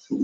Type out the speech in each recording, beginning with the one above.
So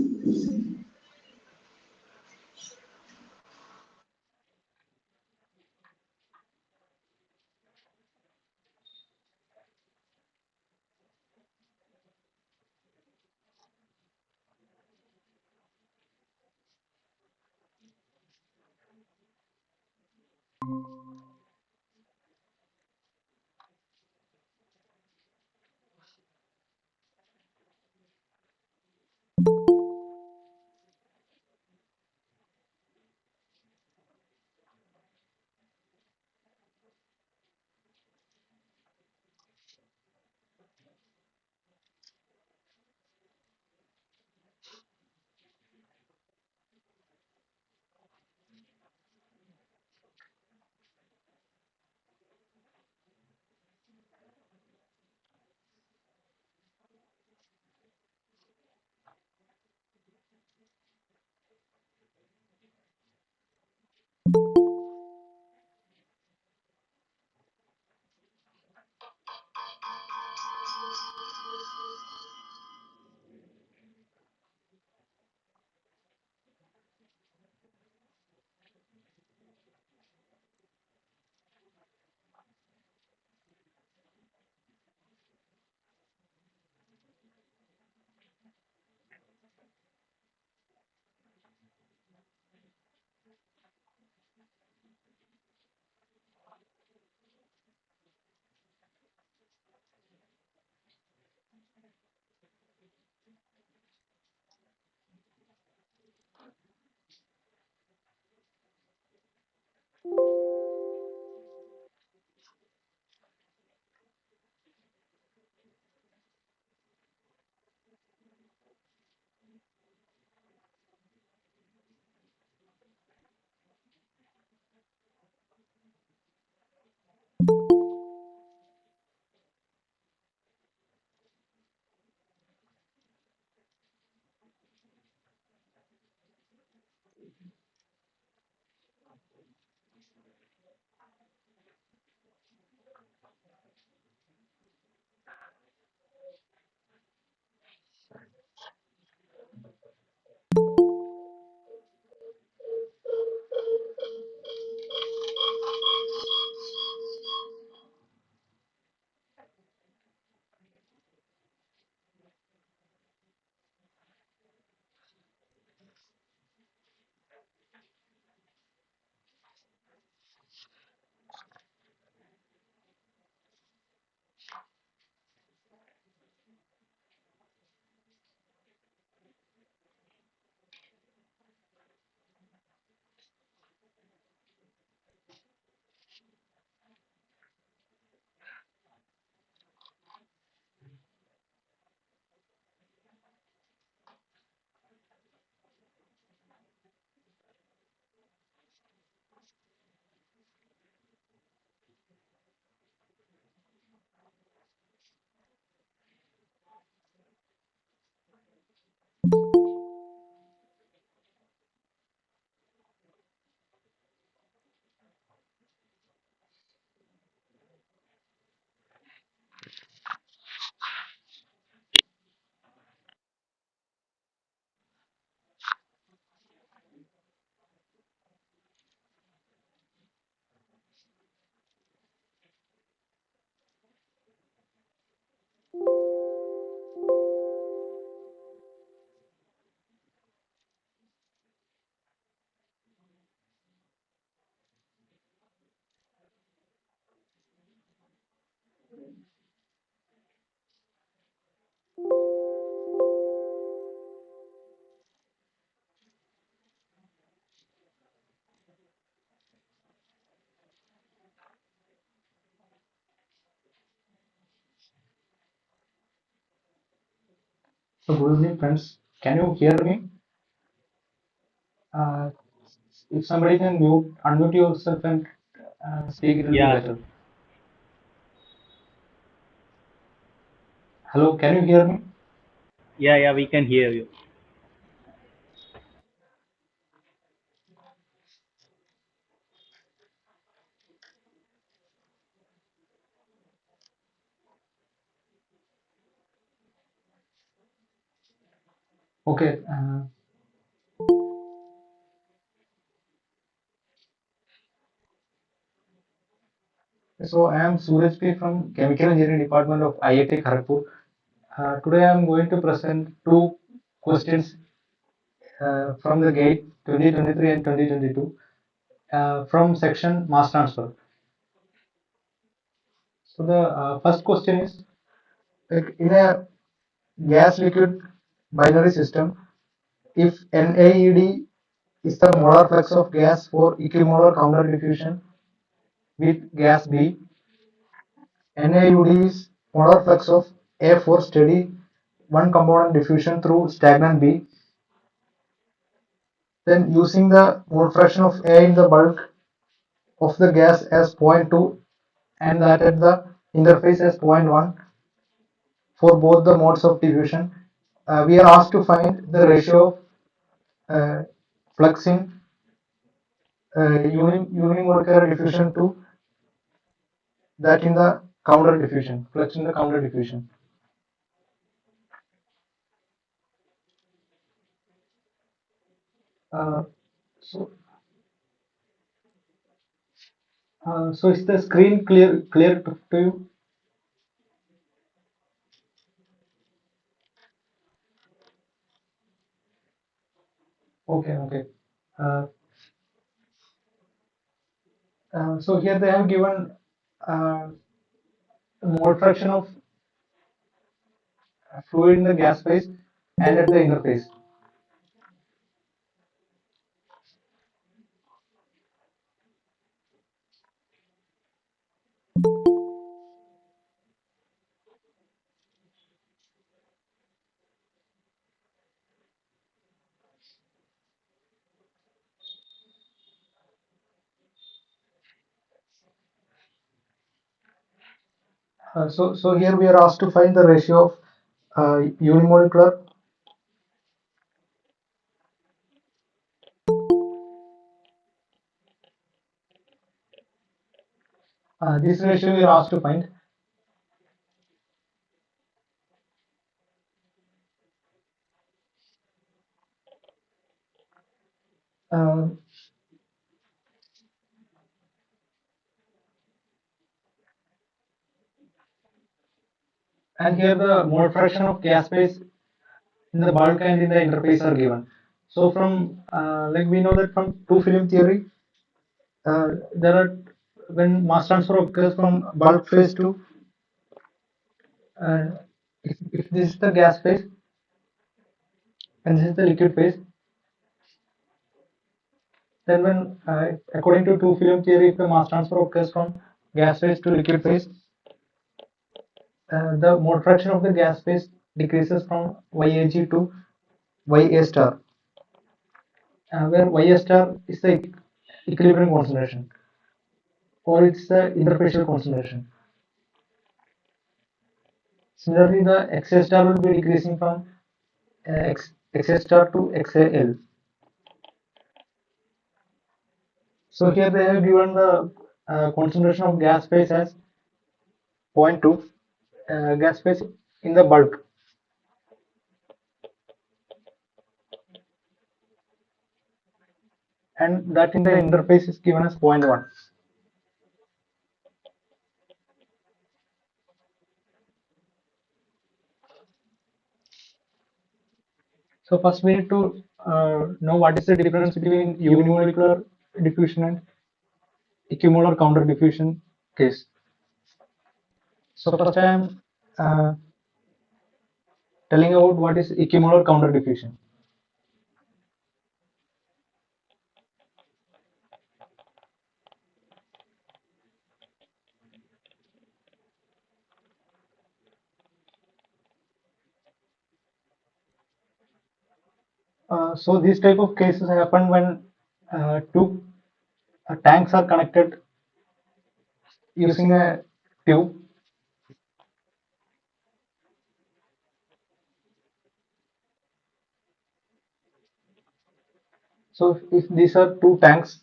good evening, friends. Can you hear me? Uh, if somebody can unmute yourself and speak, it will be Yeah, better. Hello, can you hear me? yeah, we can hear you. Okay. So I am Suraj P from Chemical Engineering Department of IIT Kharagpur. Today I am going to present two questions from the GATE 2023 and 2022 from section mass transfer. So the first question is, like, in a gas liquid binary system, if NAED is the molar flux of gas for equimolar counter diffusion with gas B, NAUD is molar flux of A for steady one component diffusion through stagnant B. Then using the mole fraction of A in the bulk of the gas as zero point 0.2 and that at the interface as 0.1 for both the modes of diffusion, we are asked to find the ratio of flux in unimolecular diffusion to that in the counter diffusion, flux in the counter diffusion. Uh, so, so is the screen clear to you? Okay, okay. Uh, so here they have given uh, mole fraction of fluid in the gas phase and at the interface. So here we are asked to find the ratio of unimolecular. This ratio we are asked to find. Uh, and here the mole fraction of gas phase in the bulk and in the interface are given. So from like we know that from two film theory, there are when mass transfer occurs from bulk phase to uh, if this is the gas phase and this is the liquid phase, then when according to two film theory, if the mass transfer occurs from gas phase to liquid phase, the mole fraction of the gas phase decreases from YAG to YA star, where YA star is the equilibrium concentration or it's the interfacial concentration. Similarly, the XA star will be decreasing from XA star to XAL. So here they have given the concentration of gas phase as zero point 0.2, gas phase in the bulk, and that in the interface is given as zero point 0.1. So first we need to know what is the difference between unimolecular diffusion and equimolar counter diffusion case. So first I am telling about what is equimolar counter diffusion. So these type of cases happen when two tanks are connected using a tube. So if these are two tanks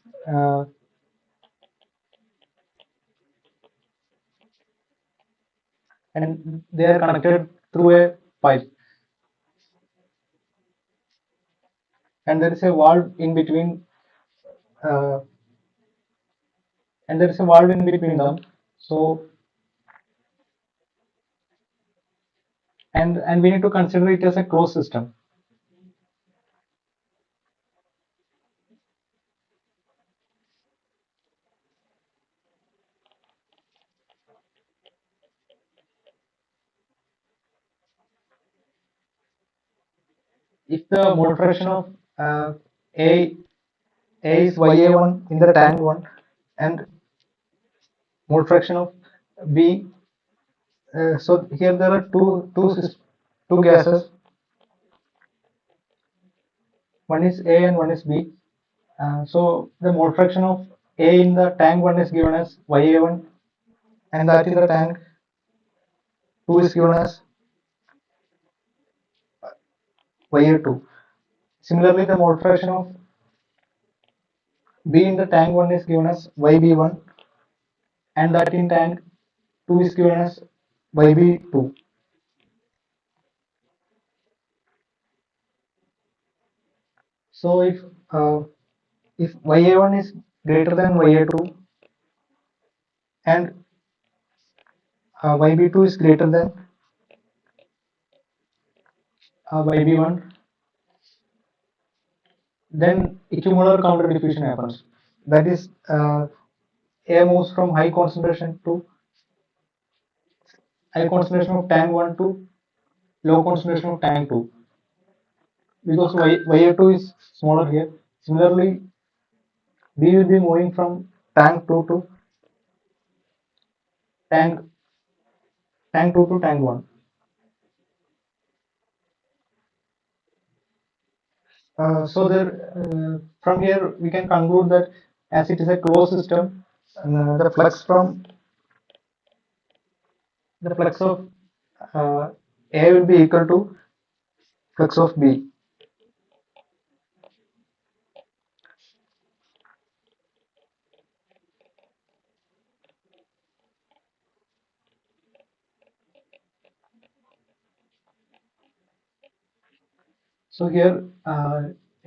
and they are connected through a pipe. and there is a valve in between, uh, and there is a valve in between them. So, and we need to consider it as a closed system. If the mole fraction of uh, A A is Ya1 in the tank 1 and mole fraction of B, so here there are two gases, one is A and one is B. So the mole fraction of A in the tank 1 is given as Ya1, and that in the tank 2 is given as Ya2. Similarly, the mole fraction of B in the tank 1 is given as YB1, and that in tank 2 is given as YB2. So if Ya1 is greater than Ya2 and YB2 is greater than YB1, then equimolar counter diffusion happens. That is, A moves from high concentration of tank 1 to low concentration of tank 2, because Ya2 is smaller here. Similarly, B will be moving from tank 2 to tank tank 2 to tank 1. So there, from here we can conclude that as it is a closed system, the flux of uh, A will be equal to flux of B. So here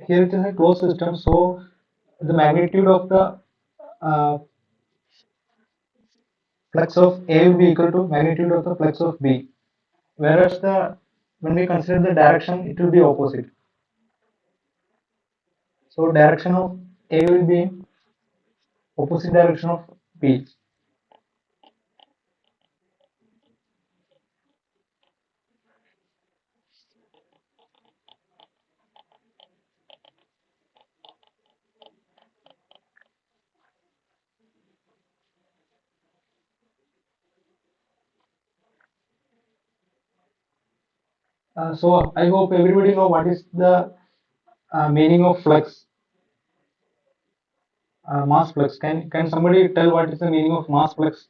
it is a closed system. So the magnitude of the uh, flux of A will be equal to magnitude of the flux of B. Whereas the when we consider the direction, it will be opposite. So direction of A will be in opposite direction of B. So I hope everybody know what is the meaning of flux, mass flux. Can somebody tell what is the meaning of mass flux?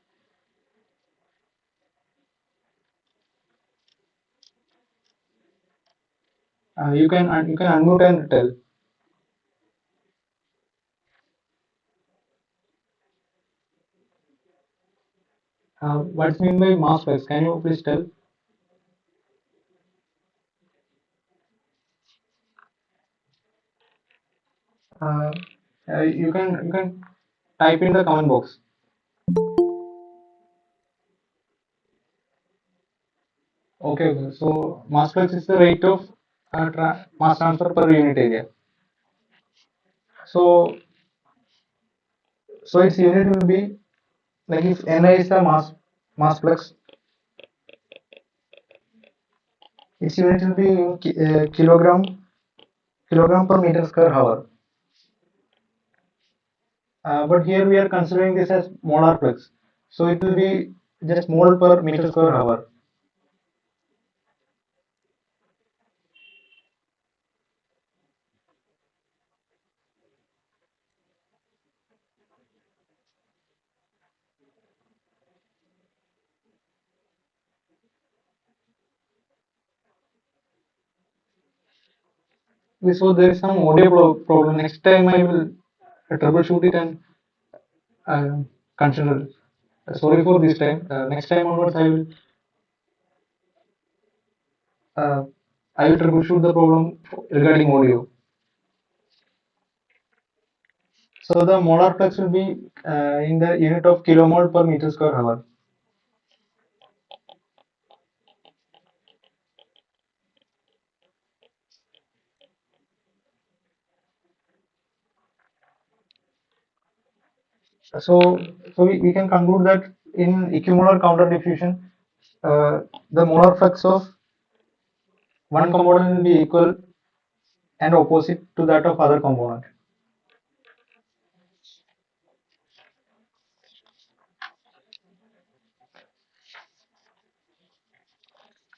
You can unmute and tell. What's mean by mass flux? Can you please tell? Uh, you can type in the comment box. Okay, okay. So mass flux is the rate of mass transfer per unit area. So its unit will be like if Ni is the mass flux, its unit will be in kilogram per meter square hour. But here we are considering this as molar flux, so it will be just mole per meter square hour. So there is some audio problem. Next time I will troubleshoot it and uh, consider. Sorry for this time. Next time onwards, uh, I will troubleshoot the problem regarding audio. So the molar flux will be in the unit of kilomole per meter square hour. So, we can conclude that in equimolar counter diffusion, the molar flux of one component will be equal and opposite to that of other component.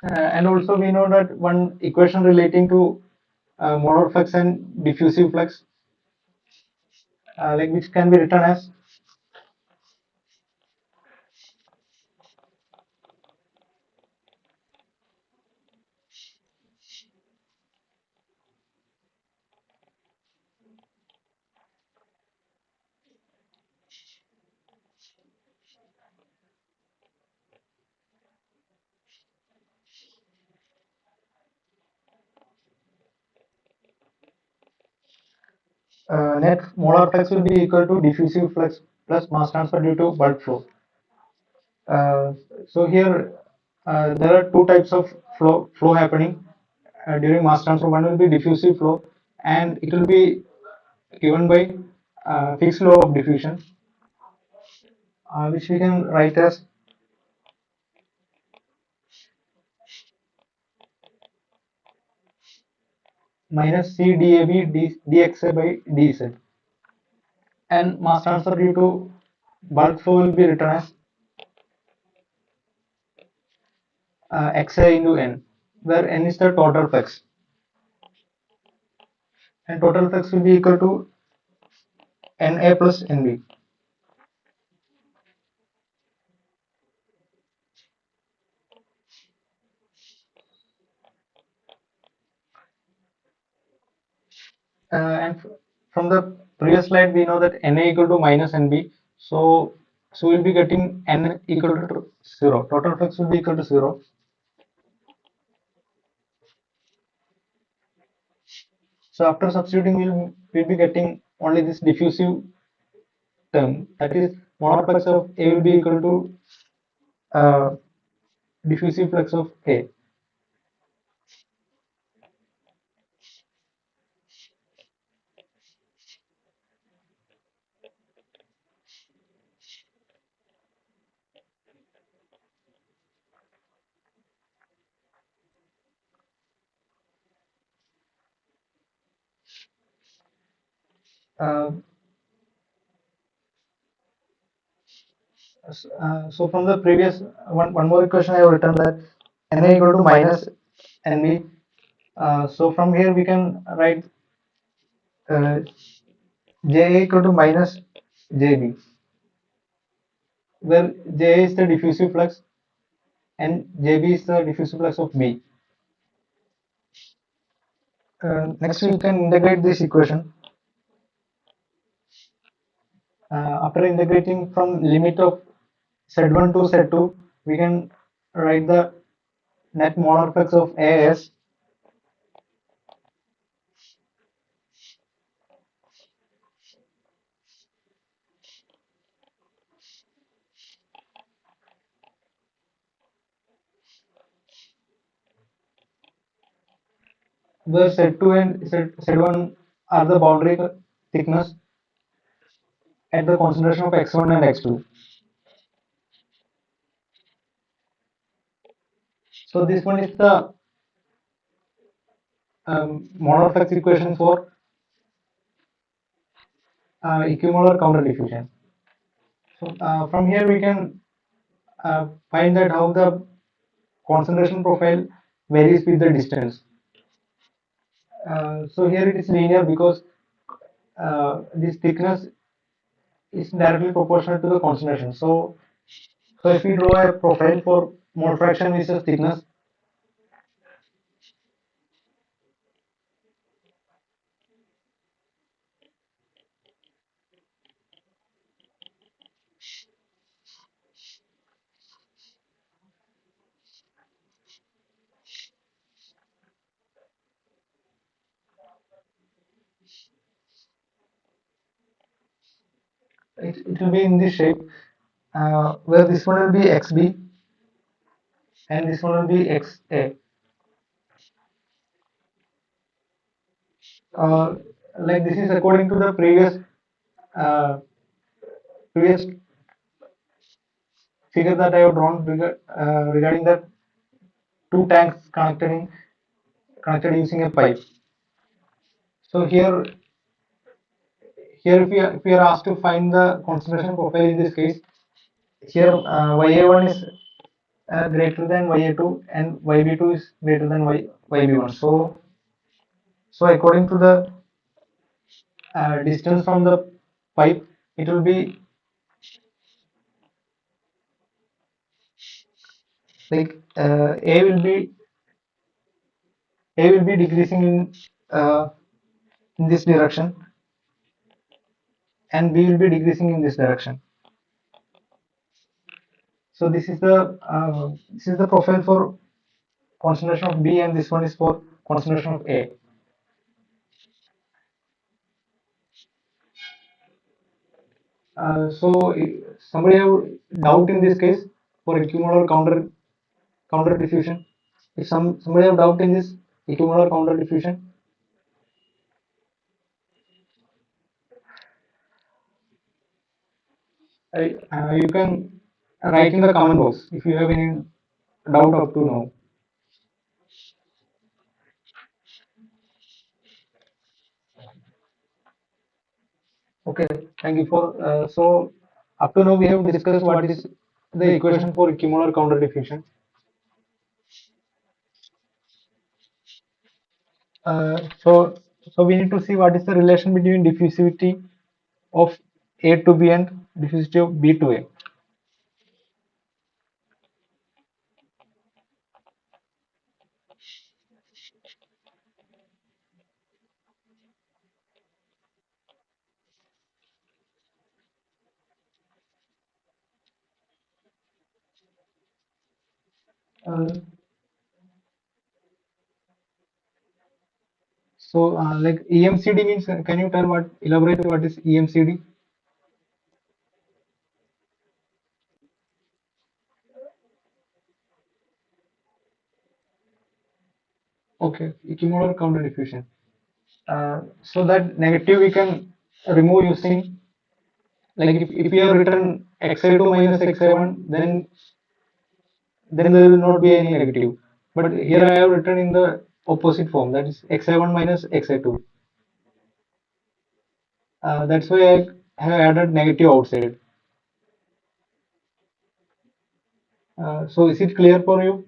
And also we know that one equation relating to molar flux and diffusive flux, like which can be written as net molar flux will be equal to diffusive flux plus mass transfer due to bulk flow. Uh, so here there are two types of flow happening during mass transfer. One will be diffusive flow, and it will be given by fixed law of diffusion, which we can write as minus C dAB dxa by dz. And mass transfer due to bulk flow will be written as xa into n, where n is the total flux, and total flux will be equal to Na plus Nb. And from the previous slide, we know that Na equal to minus Nb. So we'll be getting N equal to 0. Total flux will be equal to 0. So after substituting, we'll be getting only this diffusive term. That is, molar flux of A will be equal to diffusive flux of A. Uh, so from the previous one more equation I have written that Na equal to minus Nb. So from here we can write uh, Ja equal to minus Jb, where Ja is the diffusive flux and Jb is the diffusive flux of B. Next we can integrate this equation. After integrating from limit of Z1 to Z2, we can write the net molar flux of A as where Z2 and Z1 are the boundary thickness at the concentration of X1 and X2. So this one is the molar flux equation for equimolar counter diffusion. So from here we can find that how the concentration profile varies with the distance. So here it is linear because this thickness is directly proportional to the concentration. So if we draw a profile for mole fraction versus thickness, it will be in this shape, where this one will be xb and this one will be xa. uh, like this is according to the uh, previous figure that I have drawn regarding the two tanks connected using a pipe. So here if we are asked to find the concentration profile in this case, here Ya1 is greater than Ya2 and Yb2 is greater than Yb1. So according to the distance from the pipe, it will be like A will be decreasing in this direction and B will be decreasing in this direction. So this is the profile for concentration of B and this one is for concentration of A. Somebody have doubt in this case for equimolar counter diffusion. If somebody have doubt in this equimolar counter diffusion, you can write in the comment box if you have any doubt up to now. Okay, thank you for up to now we have discussed what is the equation for equimolar counter diffusion. Uh, so so we need to see what is the relation between diffusivity of A to B and diffusivity of B to A. Uh, like EMCD means, can you tell elaborate what is EMCD? Okay, equimolar counter diffusion. So that negative we can remove using, like if we have written xi2 minus xi1, then there will not be any negative. But here I have written in the opposite form, that is xi1 minus xi2. That's why I have added negative outside. So is it clear for you?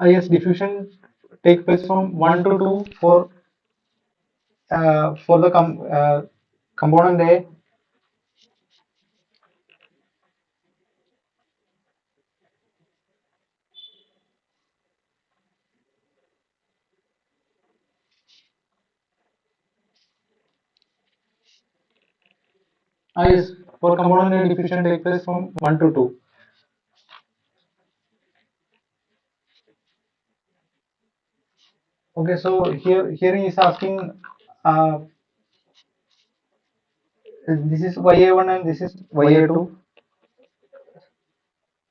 Yes, diffusion take place from 1 to 2 for the component A. Yes, for component A diffusion take place from 1 to 2. Okay, so here he is asking, uh, this is Ya1 and this is Ya2.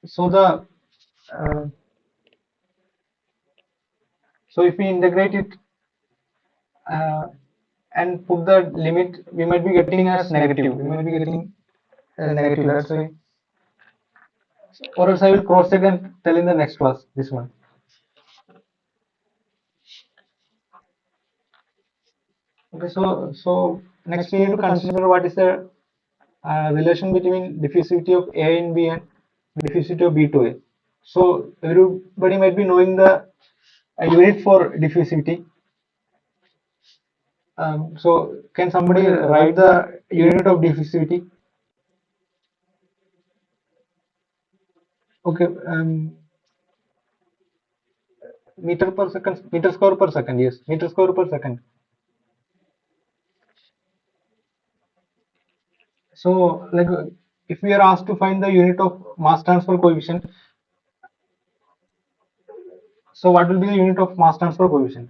So uh, so if we integrate it uh, and put the limit, we might be getting as negative. We might be getting negative. That's why, or else I will cross check and tell in the next class this one. Okay, so next we need to consider what is the relation between diffusivity of A in B and diffusivity of B to A. So everybody might be knowing the unit for diffusivity. So can somebody write the unit of diffusivity? Okay, meter per second, meter square per second. Yes, meter square per second. So like if we are asked to find the unit of mass transfer coefficient, So what will be the unit of mass transfer coefficient?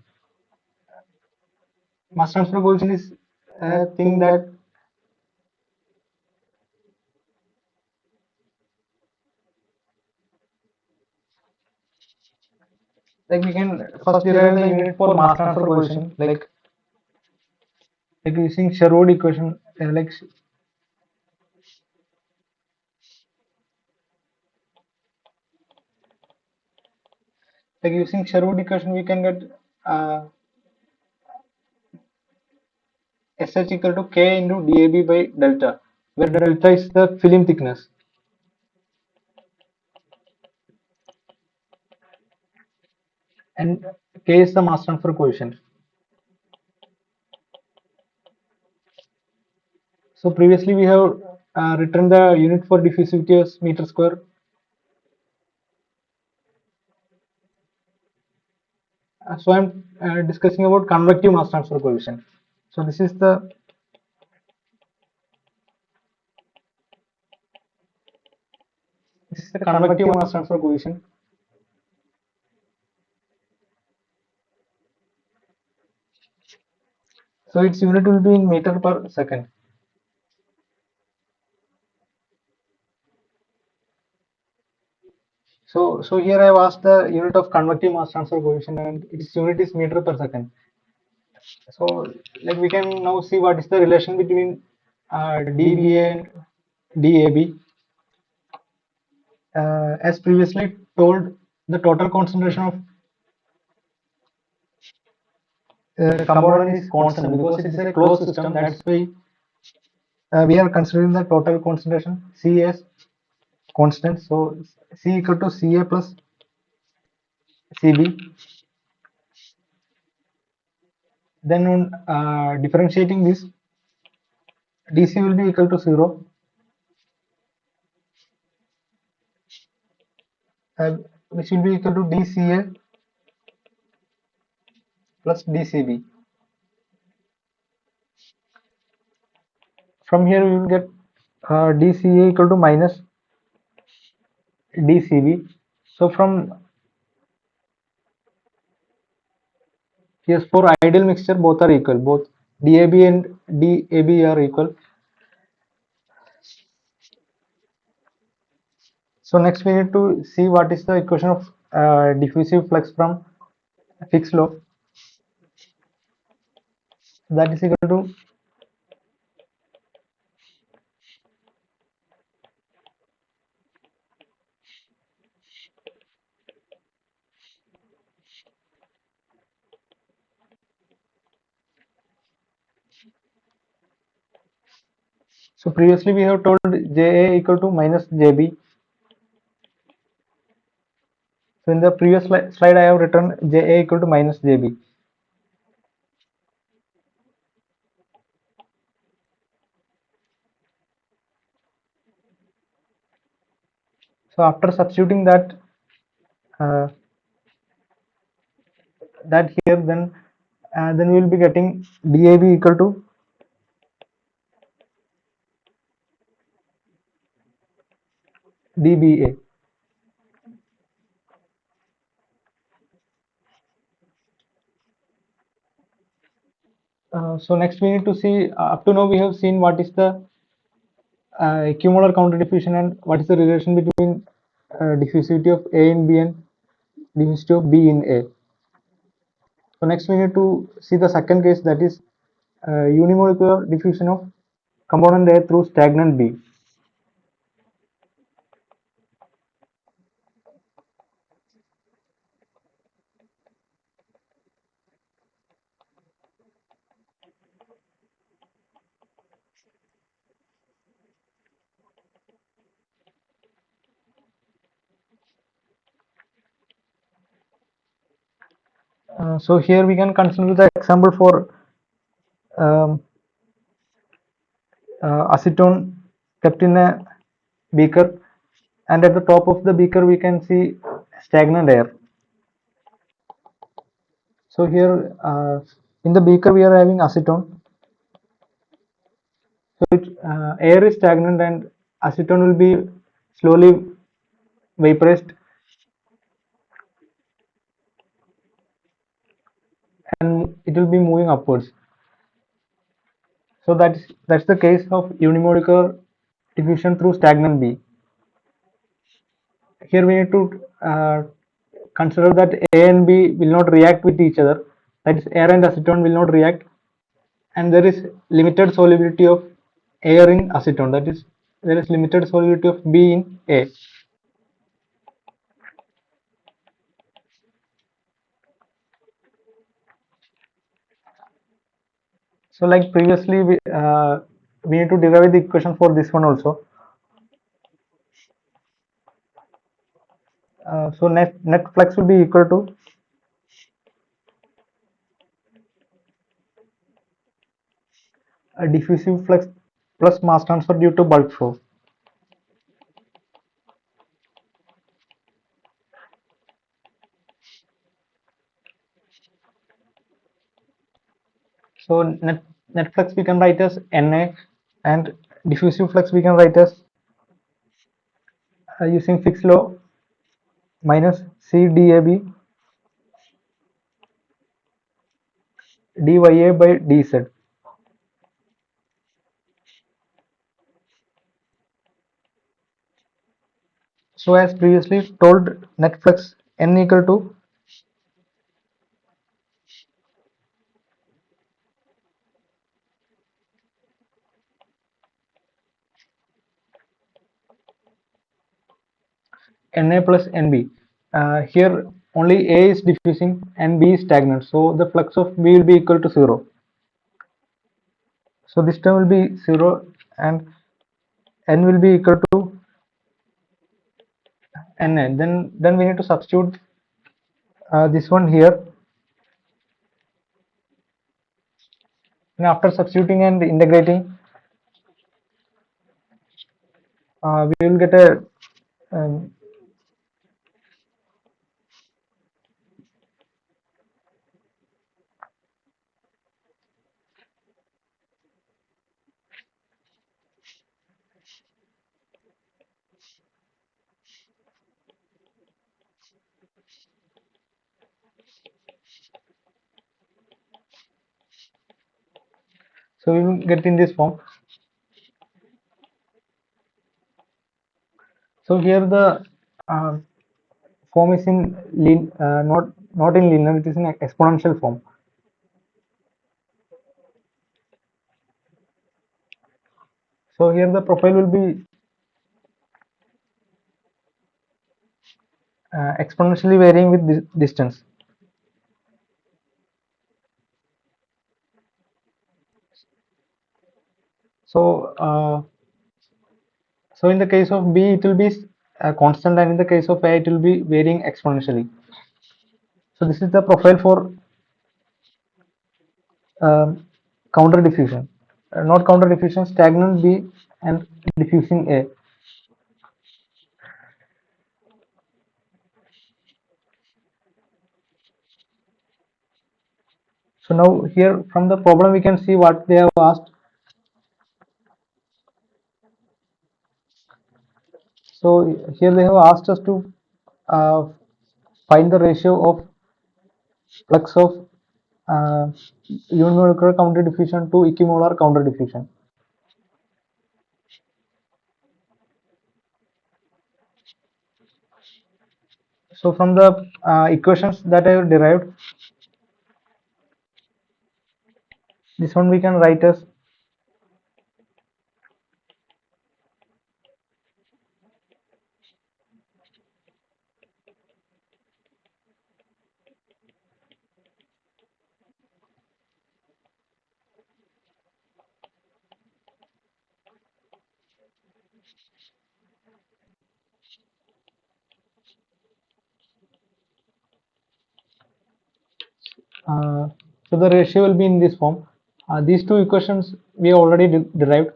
Mass transfer coefficient is a thing that like we can first derive the unit for mass transfer coefficient like using Sherwood equation like using Sherwood equation we can get SH equal to K into DAB by delta, where delta is the film thickness and K is the mass transfer coefficient. So previously we have written the unit for diffusivity as meter square. So I'm discussing about convective mass transfer coefficient. So this is the convective mass transfer coefficient. So its unit will be in meter per second. So here I have asked the unit of convective mass transfer coefficient and its unit is meter per second. So like we can now see what is the relation between dBA and DAB. As previously told, the total concentration of component is constant because it is a closed system. That's why we are considering the total concentration C as constant. So C equal to Ca plus Cb. Then on differentiating this, dC will be equal to 0, which will be equal to dCA plus dCb. From here we will get dCA equal to minus dCb. So from yes, for ideal mixture both are equal. Both DAB and DAB are equal. So next we need to see what is the equation of diffusive flux from Fick's law. That is equal to so previously we have told JA equal to minus JB. So in the previous slide I have written JA equal to minus JB. So after substituting uh, that here, then we will be getting DAB equal to dBA. So next we need to see up to now we have seen what is the equimolar counter diffusion and what is the relation between diffusivity of A in B and diffusivity of B in A. So next we need to see the second case, that is unimolecular diffusion of component A through stagnant B. So here we can consider the example for um, acetone kept in a beaker, and at the top of the beaker we can see stagnant air. So here in the beaker we are having acetone. So air is stagnant and acetone will be slowly vaporized and it will be moving upwards. So that's the case of unimolecular diffusion through stagnant B. Here we need to consider that A and B will not react with each other. That is, air and acetone will not react, and there is limited solubility of air in acetone. That is, there is limited solubility of B in A. So, like previously, we need to derive the equation for this one also. So net flux will be equal to a diffusive flux plus mass transfer due to bulk flow. So net flux we can write as Na, and diffusive flux we can write as using Fick's law minus C dAB dYA by dZ. So as previously told, net flux N equal to Na plus Nb. Here only A is diffusing and B is stagnant. So the flux of B will be equal to 0. So this term will be 0 and N will be equal to Na. Then we need to substitute this one here. And after substituting and integrating, we will get a um, so we will get in this form. So here the uh, form is in not in linear, it is in exponential form. So here the profile will be exponentially varying with this distance. So so in the case of B it will be constant, and in the case of A it will be varying exponentially. So this is the profile for counter diffusion, not counter diffusion, stagnant B and diffusing A. So now here from the problem we can see what they have asked. So here they have asked us to uh, find the ratio of flux of uh, unimolecular counter diffusion to equimolar counter diffusion. So from the equations that I have derived, this one we can write as so the ratio will be in this form. These two equations we already derived.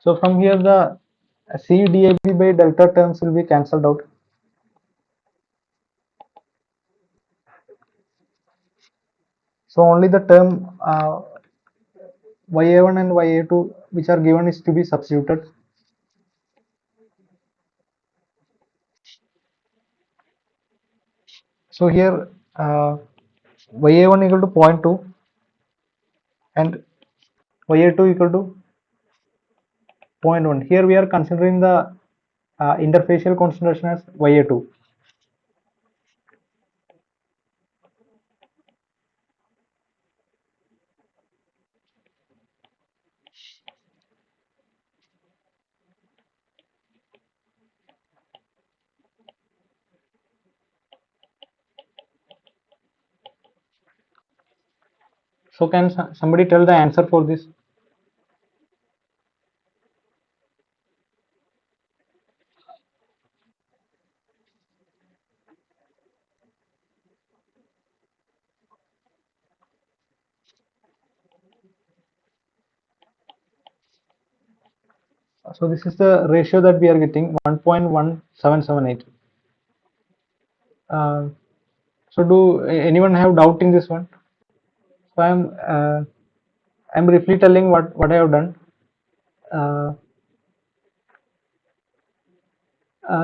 So from here the C dAB by delta terms will be cancelled out. So only the term Ya1 and Ya2 which are given is to be substituted. So here Ya1 equal to 0.2 and Ya2 equal to 0.1. Here we are considering the interfacial concentration as Ya2. So can somebody tell the answer for this? So this is the ratio that we are getting, 1.1778. So do anyone have doubt in this one? So I'm briefly telling what I have done. Uh,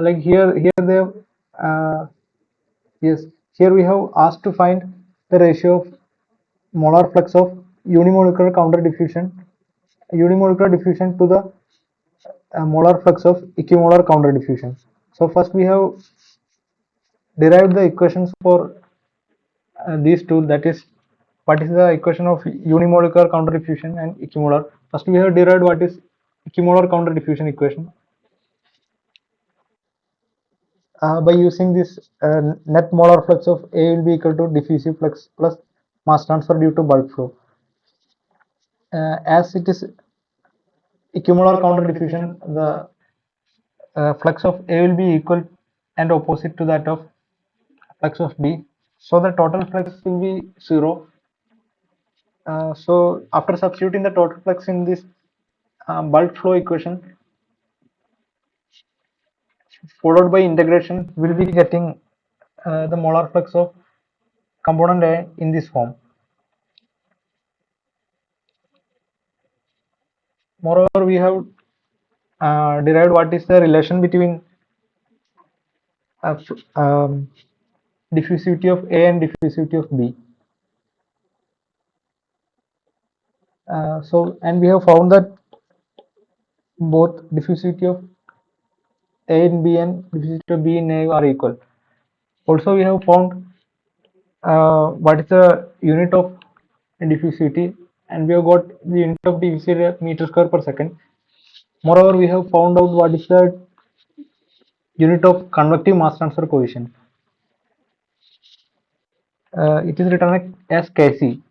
like here they have, yes, here we have asked to find the ratio of molar flux of unimolecular counter diffusion to the molar flux of equimolar counter diffusion. So first we have derived the equations for these two, that is what is the equation of unimolecular counter diffusion and equimolar. First we have derived what is equimolar counter diffusion equation by using this net molar flux of A will be equal to diffusive flux plus mass transfer due to bulk flow. As it is equimolar counter diffusion, the flux of A will be equal and opposite to that of flux of B. So the total flux will be 0. So after substituting the total flux in this bulk flow equation, followed by integration, we'll be getting the molar flux of component A in this form. Moreover, we have derived what is the relation between uh, um, diffusivity of A and diffusivity of B. And we have found that both diffusivity of A in B and diffusivity of B in A are equal. Also, we have found what is the unit of diffusivity, and we have got the unit of diffusivity at meter square per second. Moreover, we have found out what is the unit of convective mass transfer coefficient. It is written as Kc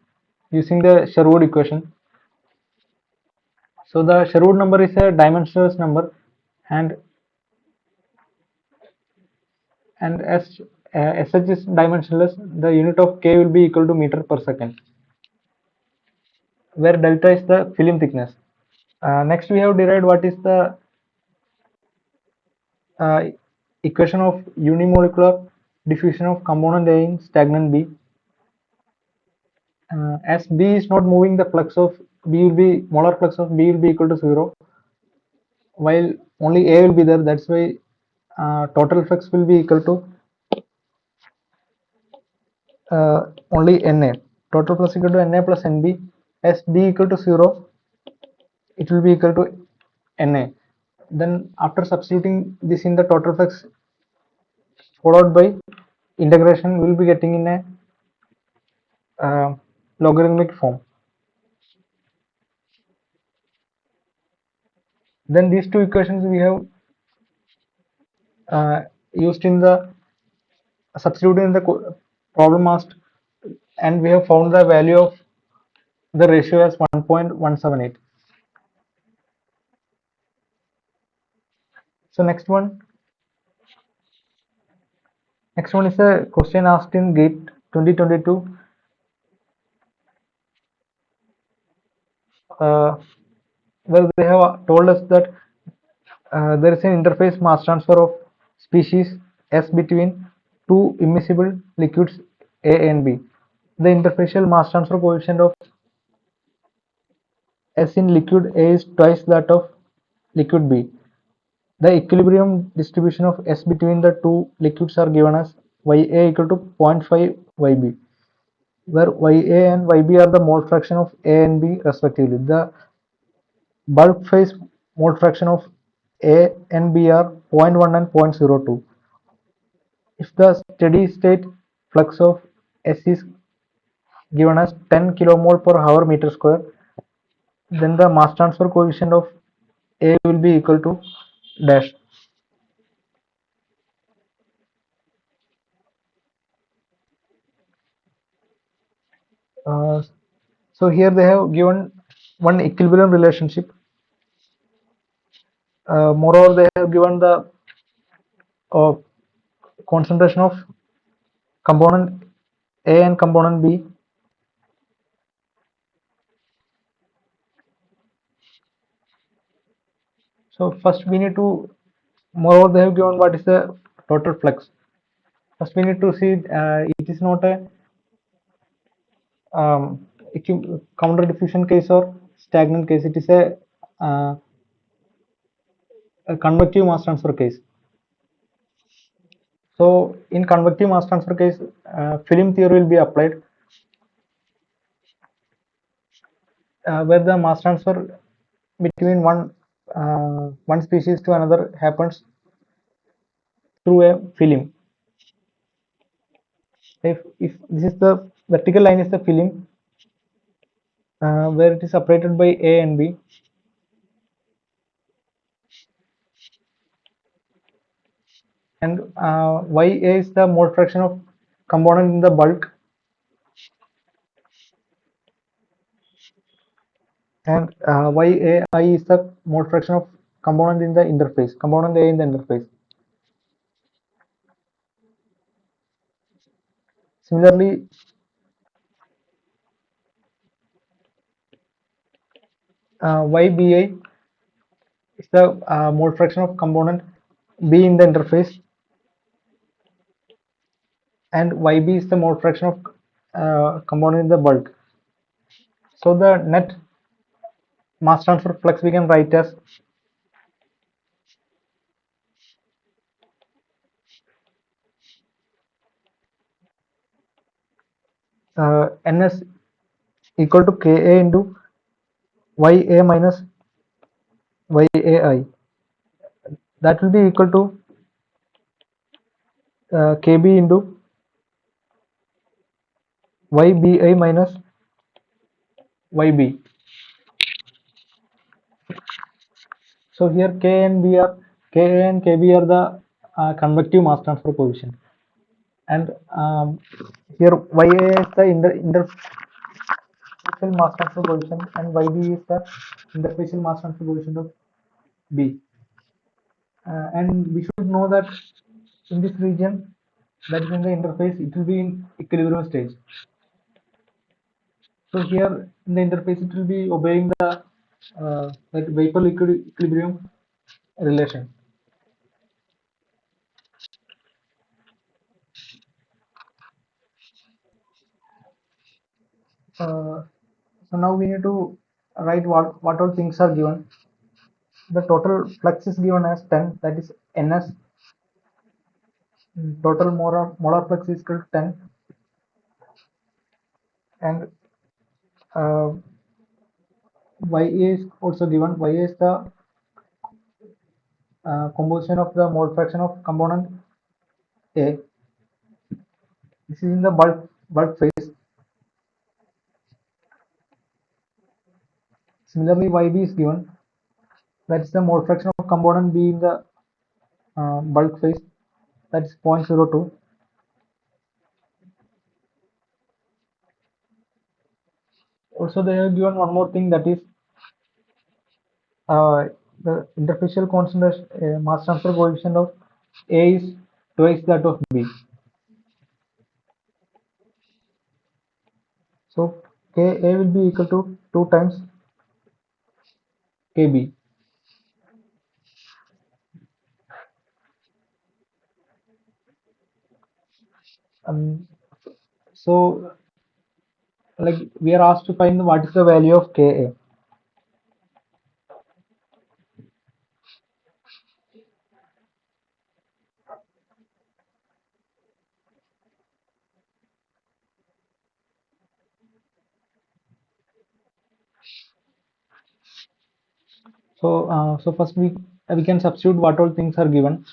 using the Sherwood equation. So the Sherwood number is a dimensionless number, and as such is dimensionless, the unit of K will be equal to meter per second, where delta is the film thickness. Next, we have derived what is the uh, equation of unimolecular diffusion of component A in stagnant B. As B is not moving, the flux of B will be molar flux of B will be equal to 0, while only A will be there. That's why total flux will be equal to only Na. Total flux equal to Na plus Nb. As B equal to 0, it will be equal to Na. Then after substituting this in the total flux followed by integration, we will be getting in a logarithmic form. Then these two equations we have used in the substituted in the problem asked, and we have found the value of the ratio as 1.178. So next one is a question asked in GATE 2022. Well, they have told us that there is an interface mass transfer of species S between two immiscible liquids A and B. The interfacial mass transfer coefficient of S in liquid A is twice that of liquid B. The equilibrium distribution of S between the two liquids are given as Ya equal to 0.5 Yb. where Ya and Yb are the mole fraction of A and B respectively. The bulk phase mole fraction of A and B are 0.1 and 0.02. If the steady state flux of S is given as 10 kilomole per hour meter square, then the mass transfer coefficient of A will be equal to dash. Uh, so here they have given one equilibrium relationship. Moreover, they have given the uh, concentration of component A and component B. So first we need to, moreover they have given what is the total flux. First we need to see it is not a counter diffusion case or stagnant case. It is a convective mass transfer case. So in convective mass transfer case, film theory will be applied, where the mass transfer between one species to another happens through a film. If this is the vertical line is the film, where it is separated by A and B, and Ya is the mole fraction of component in the bulk, and Yai is the mole fraction of component in the interface, component A in the interface. Similarly, YBI is the mole fraction of component B in the interface, and YB is the mole fraction of component in the bulk. So the net mass transfer flux we can write as NS equal to Ka into Ya minus Yai. That will be equal to Kb into Ybi minus Yb. So here Ka and Kb are the convective mass transfer coefficient, and here Ya is the interfacial mass transfer coefficient, and Yb is the interfacial mass transfer coefficient of B. And we should know that in this region, that is in the interface, it will be in equilibrium stage. So here in the interface, it will be obeying the like vapor liquid equilibrium relation. So now we need to write what all things are given. The total flux is given as 10, that is Ns. Total molar flux is equal to 10, and uh, Ya is also given. Ya is the composition of the mole fraction of component A. This is in the bulk phase. Similarly, Yb is given. That is the mole fraction of component B in the bulk phase. That is 0.02. Also, they have given one more thing, that is the interfacial concentration mass transfer coefficient of A is twice that of B. So Ka will be equal to 2 times Kb. Um, so like we are asked to find what is the value of Ka. So first we can substitute what all things are given.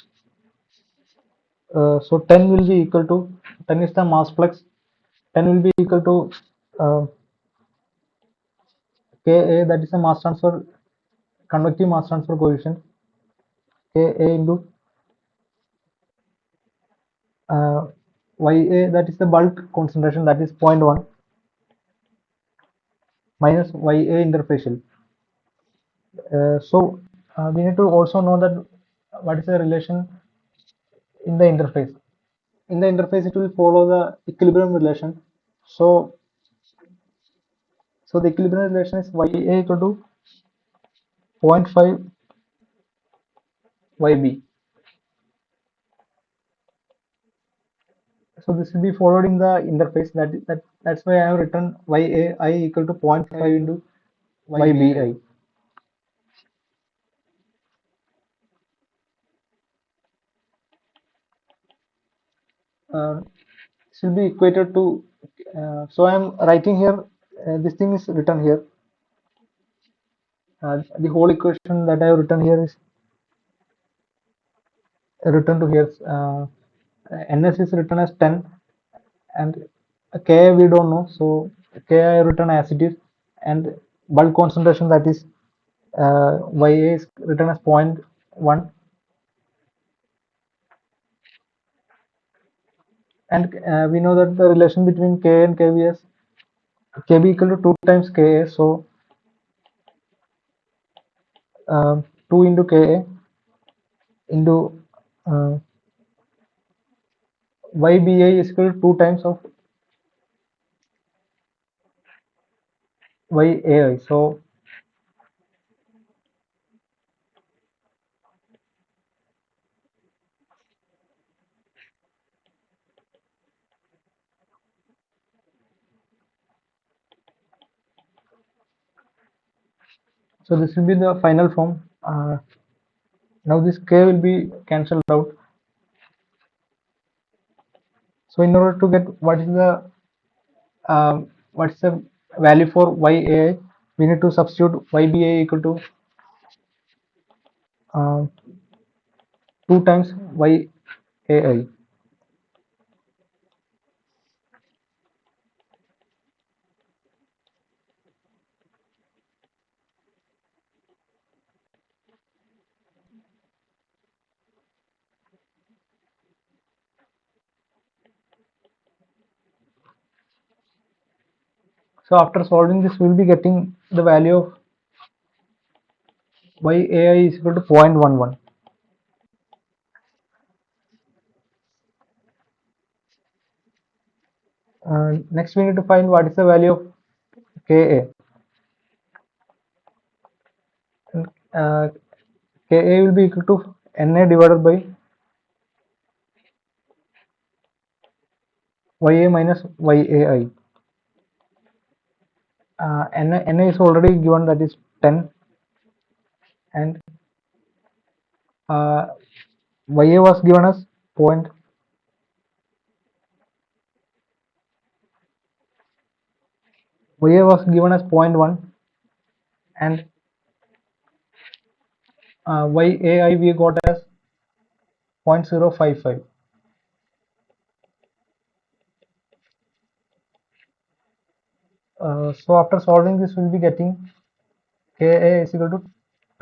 So 10 will be equal to 10 is the mass flux. 10 will be equal to Ka, that is the mass transfer convective mass transfer coefficient, Ka into uh, Ya, that is the bulk concentration, that is 0.1 minus Ya interfacial. So we need to also know that what is the relation in the interface. In the interface, it will follow the equilibrium relation. So, so the equilibrium relation is Ya equal to 0.5 Yb. So this will be followed in the interface. That's why I have written Yai equal to 0.5 into Ybi. This will be equated to. So I am writing here. This thing is written here. The whole equation that I have written here is written to here. Ns is written as 10, and Ka we don't know. So Ka I have written as it is, and bulk concentration, that is Ya is written as 0.1, and we know that the relation between Ka and Kb is Kb equal to 2 times Ka. So 2 into Ka into Ybi is equal to 2 times of Yai. So this will be the final form. Now this K will be cancelled out. So in order to get what's the value for Yai, we need to substitute Ybi equal to 2 times Yai. So after solving this, we will be getting the value of Yai is equal to 0.11. Next, we need to find what is the value of Ka. Uh, Ka will be equal to Na divided by Ya minus Yai. Na is already given, that is 10, and Ya was given as point. Ya was given as 0.1, and Yai we got as 0.055. So after solving this, we'll be getting Ka is equal to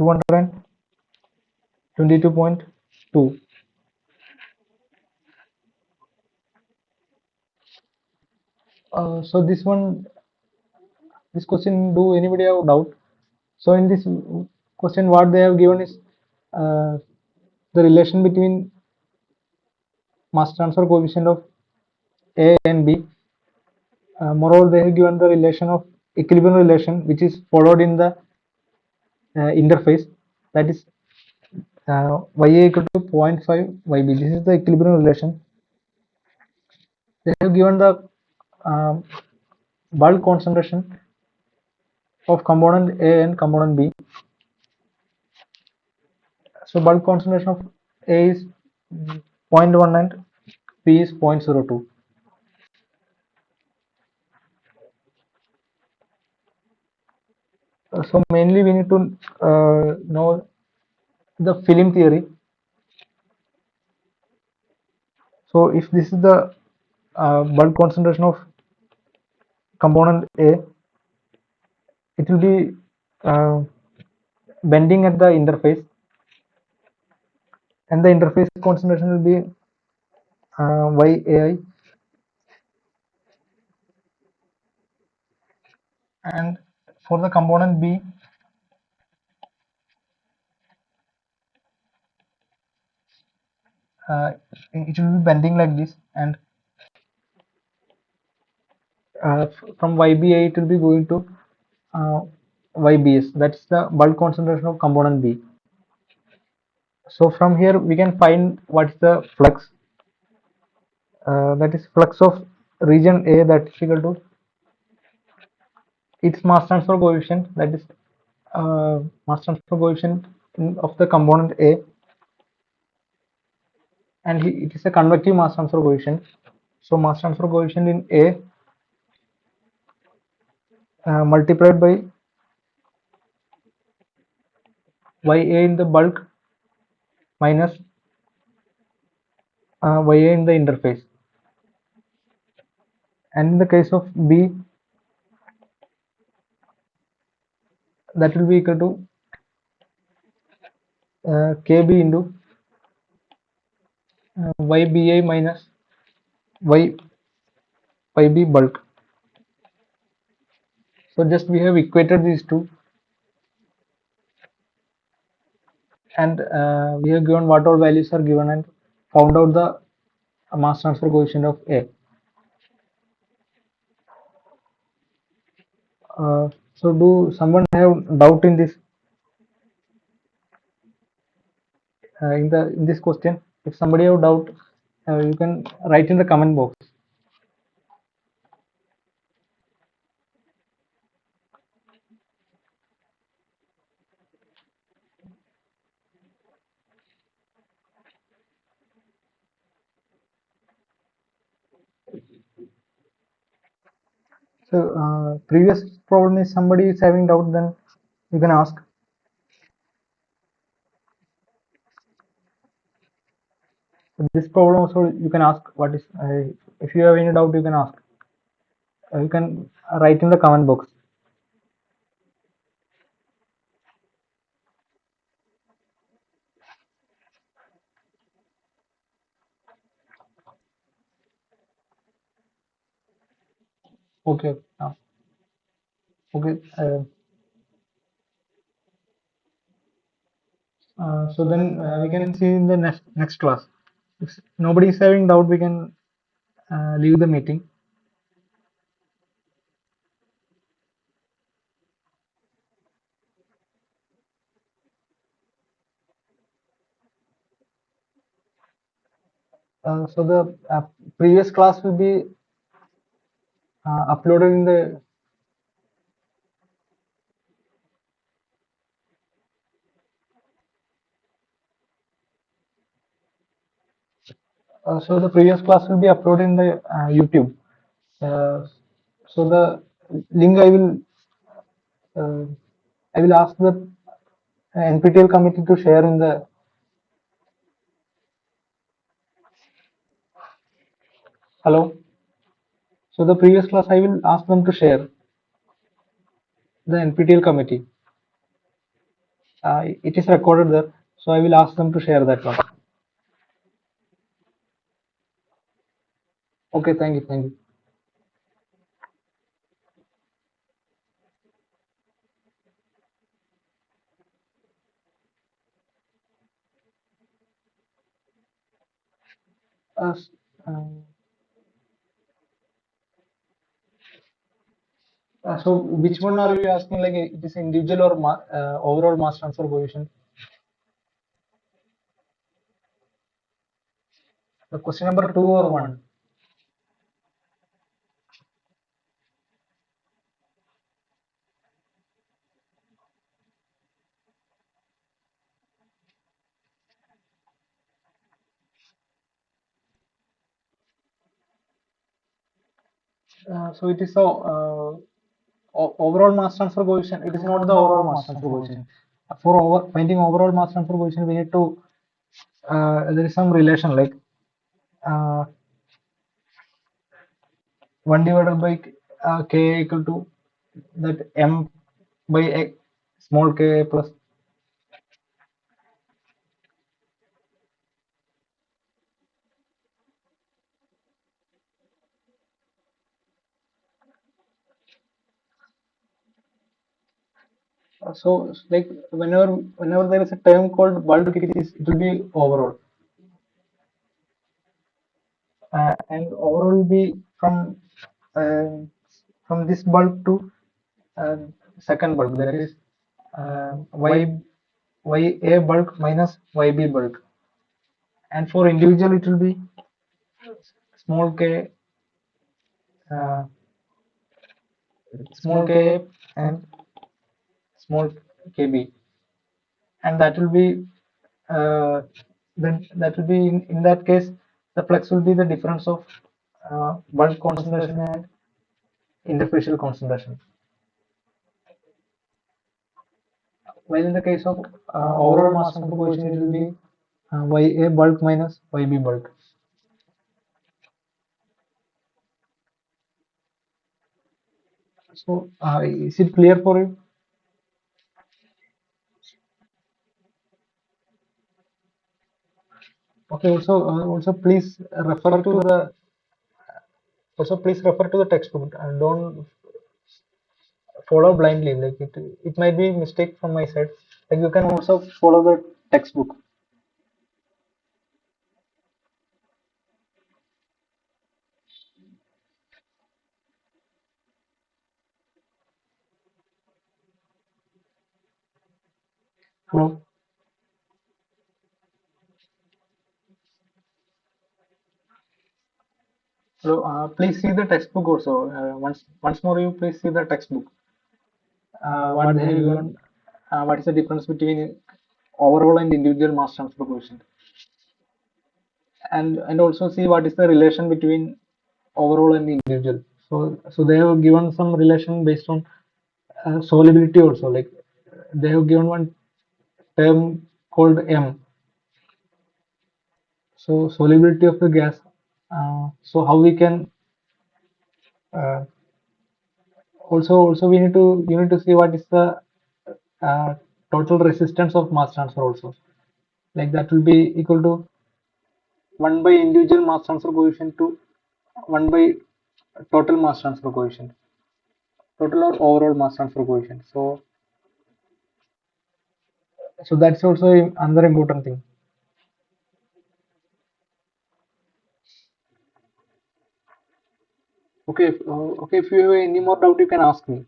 222.2. So this question, do anybody have doubt? So in this question, what they have given is uh, the relation between mass transfer coefficient of A and B. Moreover, they have given the relation of equilibrium relation, which is followed in the interface, that is Ya equal to 0.5 Yb. This is the equilibrium relation. They have given the um, bulk concentration of component A and component B. So bulk concentration of A is 0.1 and B is 0.02. So mainly we need to know the film theory. So if this is the bulk concentration of component A, it will be uh, bending at the interface, and the interface concentration will be YAI, and for the component B, uh, it will be bending like this, and from YBA it will be going to uh, YBS. That's the bulk concentration of component B. So from here we can find what's the flux. That is flux of region A, that is equal to its mass transfer coefficient, that is mass transfer coefficient of the component A, and it is a convective mass transfer coefficient. So mass transfer coefficient in A multiplied by YA in the bulk minus YA in the interface, and in the case of B, that will be equal to KB into YBA minus Y YB bulk. So just we have equated these two, and we have given what all values are given, and found out the mass transfer coefficient of A. So do someone have doubt in this, in this question? If somebody have doubt, you can write in the comment box. So previous problem is somebody is having doubt, then you can ask. This problem also you can ask. What is if you have any doubt, you can ask. You can write in the comment box. Okay. Okay. So then we can see in the next class. If nobody is having doubt, we can leave the meeting. So the previous class will be uploaded in the. So the previous class will be uploaded in the YouTube. Uh, so the link uh, I will ask the NPTEL committee to share in the. Hello. So the previous class I will ask them to share the NPTEL committee. It is recorded there, so I will ask them to share that one. Okay, thank you, thank you. Uh, s- uh, so which one are you asking? Like it is individual or overall mass transfer coefficient? The question number two or one? So it is a overall mass transfer coefficient, it is not the overall mass transfer coefficient. For finding overall mass transfer coefficient, we need to there is some relation like uh, 1 divided by k equal to that m by small k plus. So like whenever there is a term called bulk, it will be overall, and overall will be uh, from this bulk to uh, second bulk, that is y ya bulk minus yb bulk, and for individual it will be small k uh, small k and small kb, and that will be then that will be in that case the flux will be the difference of bulk concentration and interfacial concentration, while in the case of overall mass transfer coefficient it will be ya bulk minus yb bulk. So is it clear for you? Okay, also please refer to the textbook and don't follow blindly, like it might be mistake from my side, like you can also follow the textbook. Hello. So please see the textbook also, once more you please see the textbook, what they have given, what is the difference between overall and individual mass transfer coefficient, and also see what is the relation between overall and individual. So they have given some relation based on solubility also, like they have given one term called m, so solubility of the gas. So how we can uh, also we need to you need to see what is the uh, total resistance of mass transfer also, like that will be equal to 1 by individual mass transfer coefficient to 1 by total mass transfer coefficient, total or overall mass transfer coefficient. So that's also another important thing. Okay, okay, if you have any more doubt you can ask me.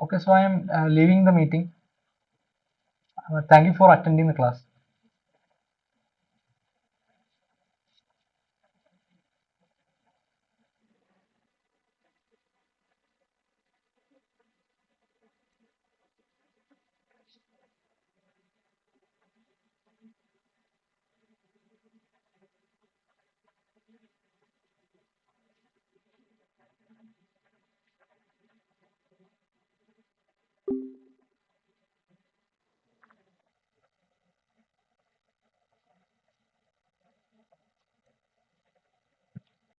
Okay, so I am leaving the meeting. Thank you for attending the class.